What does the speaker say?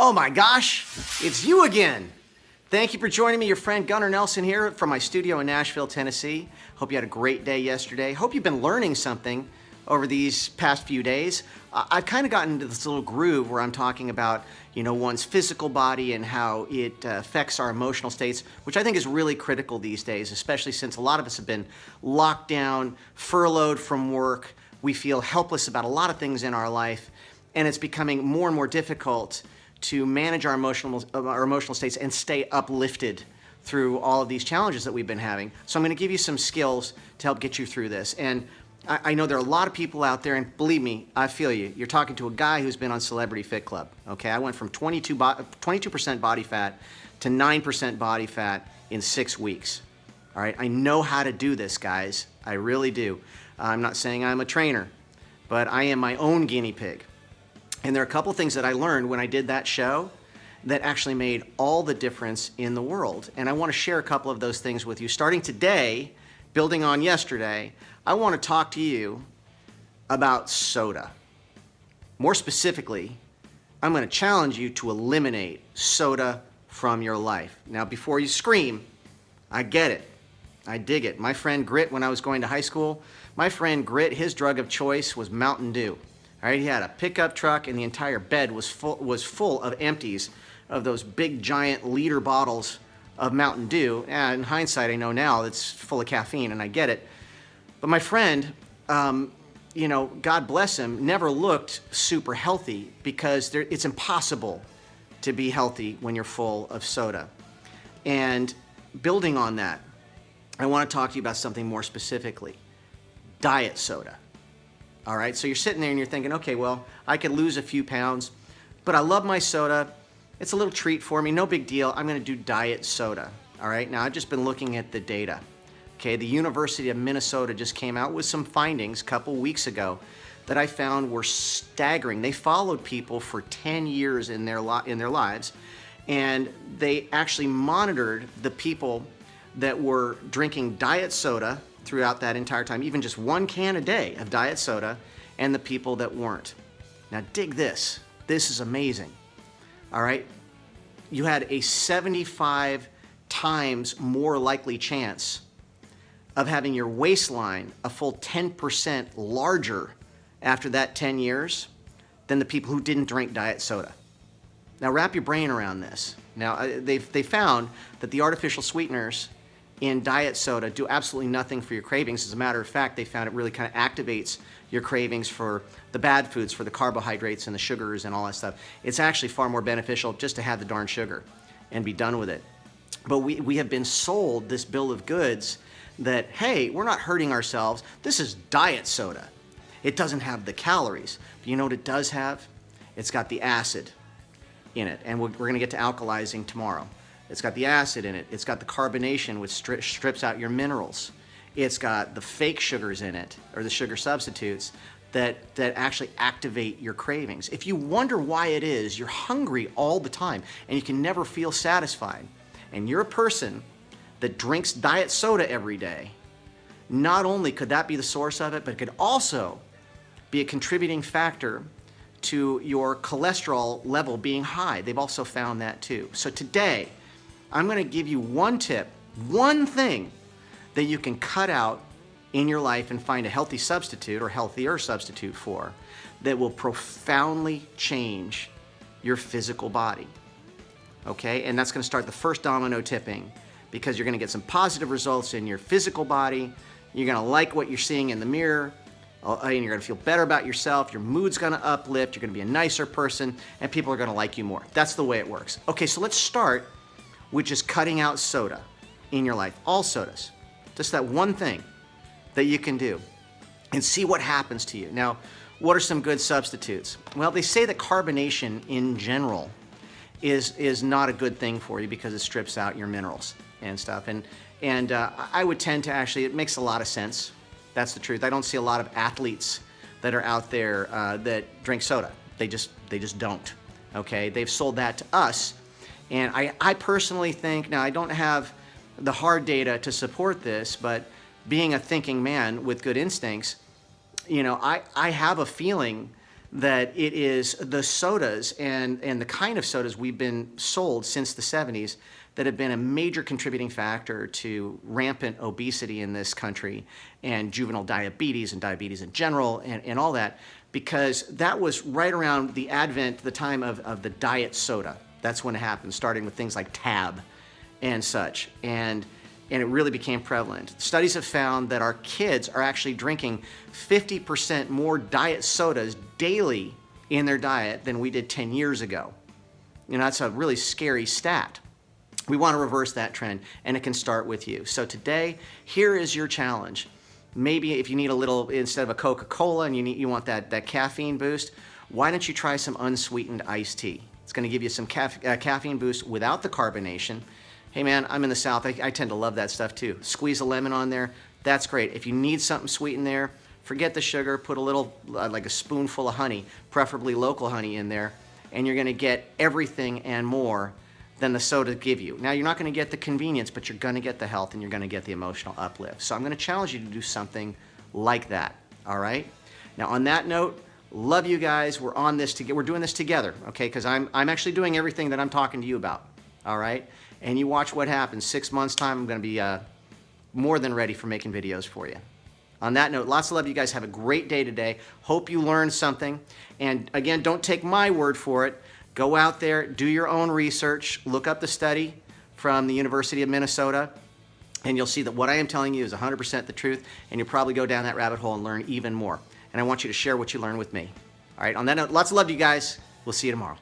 Oh my gosh, it's you again. Thank you for joining me, your friend Gunnar Nelson here from my studio in Nashville, Tennessee. Hope you had a great day yesterday. Hope you've been learning something over these past few days. I've kind of gotten into this little groove where I'm talking about, one's physical body and how it affects our emotional states, which I think is really critical these days, especially since a lot of us have been locked down, furloughed from work. We feel helpless about a lot of things in our life, and it's becoming more and more difficult to manage our emotional states and stay uplifted through all of these challenges that we've been having. So I'm going to give you some skills to help get you through this. And I know there are a lot of people out there, and believe me, I feel you. You're talking to a guy who's been on Celebrity Fit Club, okay? I went from 22% body fat to 9% body fat in 6 weeks, all right? I know how to do this, guys. I really do. I'm not saying I'm a trainer, but I am my own guinea pig. And there are a couple things that I learned when I did that show that actually made all the difference in the world. And I want to share a couple of those things with you. Starting today, building on yesterday, I want to talk to you about soda. More specifically, I'm going to challenge you to eliminate soda from your life. Now, before you scream, I get it. I dig it. My friend Grit, when I was going to high school, his drug of choice was Mountain Dew. All right, he had a pickup truck, and the entire bed was full of empties of those big, giant liter bottles of Mountain Dew. And in hindsight, I know now it's full of caffeine, and I get it. But my friend, God bless him, never looked super healthy because it's impossible to be healthy when you're full of soda. And building on that, I want to talk to you about something more specifically: diet soda. All right, so you're sitting there and you're thinking, okay, well, I could lose a few pounds, but I love my soda. It's a little treat for me, no big deal. I'm gonna do diet soda. All right, now I've just been looking at the data. Okay, the University of Minnesota just came out with some findings a couple weeks ago that I found were staggering. They followed people for 10 years in their lives, and they actually monitored the people that were drinking diet soda throughout that entire time, even just one can a day of diet soda, and the people that weren't. Now dig this. This is amazing. All right? You had a 75 times more likely chance of having your waistline a full 10% larger after that 10 years than the people who didn't drink diet soda. Now wrap your brain around this. Now they found that the artificial sweeteners in diet soda do absolutely nothing for your cravings. As a matter of fact, they found it really kind of activates your cravings for the bad foods, for the carbohydrates and the sugars and all that stuff. It's actually far more beneficial just to have the darn sugar and be done with it. But we have been sold this bill of goods that, hey, we're not hurting ourselves. This is diet soda. It doesn't have the calories. But you know what it does have? It's got the acid in it. And we're going to get to alkalizing tomorrow. It's got the acid in it. It's got the carbonation, which strips out your minerals. It's got the fake sugars in it, or the sugar substitutes, that actually activate your cravings. If you wonder why it is you're hungry all the time and you can never feel satisfied, and you're a person that drinks diet soda every day, not only could that be the source of it, but it could also be a contributing factor to your cholesterol level being high. They've also found that too. So today, I'm going to give you one tip, one thing that you can cut out in your life and find a healthy substitute or healthier substitute for that will profoundly change your physical body. Okay? And that's going to start the first domino tipping, because you're going to get some positive results in your physical body. You're going to like what you're seeing in the mirror, and you're going to feel better about yourself. Your mood's going to uplift. You're going to be a nicer person, and people are going to like you more. That's the way it works. Okay, so let's start which is cutting out soda in your life, all sodas. Just that one thing that you can do and see what happens to you. Now, what are some good substitutes? Well, they say that carbonation in general is not a good thing for you because it strips out your minerals and stuff. And I would tend to actually, it makes a lot of sense. That's the truth. I don't see a lot of athletes that are out there that drink soda. They just don't, okay? They've sold that to us. And I personally think, now I don't have the hard data to support this, but being a thinking man with good instincts, I have a feeling that it is the sodas and the kind of sodas we've been sold since the 70s that have been a major contributing factor to rampant obesity in this country and juvenile diabetes and diabetes in general and all that, because that was right around the advent, the time of the diet soda. That's when it happened, starting with things like Tab and such. And it really became prevalent. Studies have found that our kids are actually drinking 50% more diet sodas daily in their diet than we did 10 years ago. You know, that's a really scary stat. We want to reverse that trend, and it can start with you. So today, here is your challenge. Maybe if you need a little, instead of a Coca-Cola and you want that caffeine boost, why don't you try some unsweetened iced tea? It's going to give you some caffeine boost without the carbonation. Hey man, I'm in the South. I tend to love that stuff too. Squeeze a lemon on there. That's great. If you need something sweet in there, forget the sugar. Put a little, like a spoonful of honey, preferably local honey in there, and you're going to get everything and more than the soda give you. Now, you're not going to get the convenience, but you're going to get the health and you're going to get the emotional uplift. So I'm going to challenge you to do something like that, all right? Now, on that note, love you guys. We're on this together. We're doing this together, okay? Because I'm actually doing everything that I'm talking to you about, all right? And you watch what happens. 6 months' time, I'm going to be more than ready for making videos for you. On that note, lots of love. You guys have a great day today. Hope you learned something. And again, don't take my word for it. Go out there, do your own research, look up the study from the University of Minnesota, and you'll see that what I am telling you is 100% the truth, and you'll probably go down that rabbit hole and learn even more. And I want you to share what you learn with me. All right, on that note, lots of love to you guys. We'll see you tomorrow.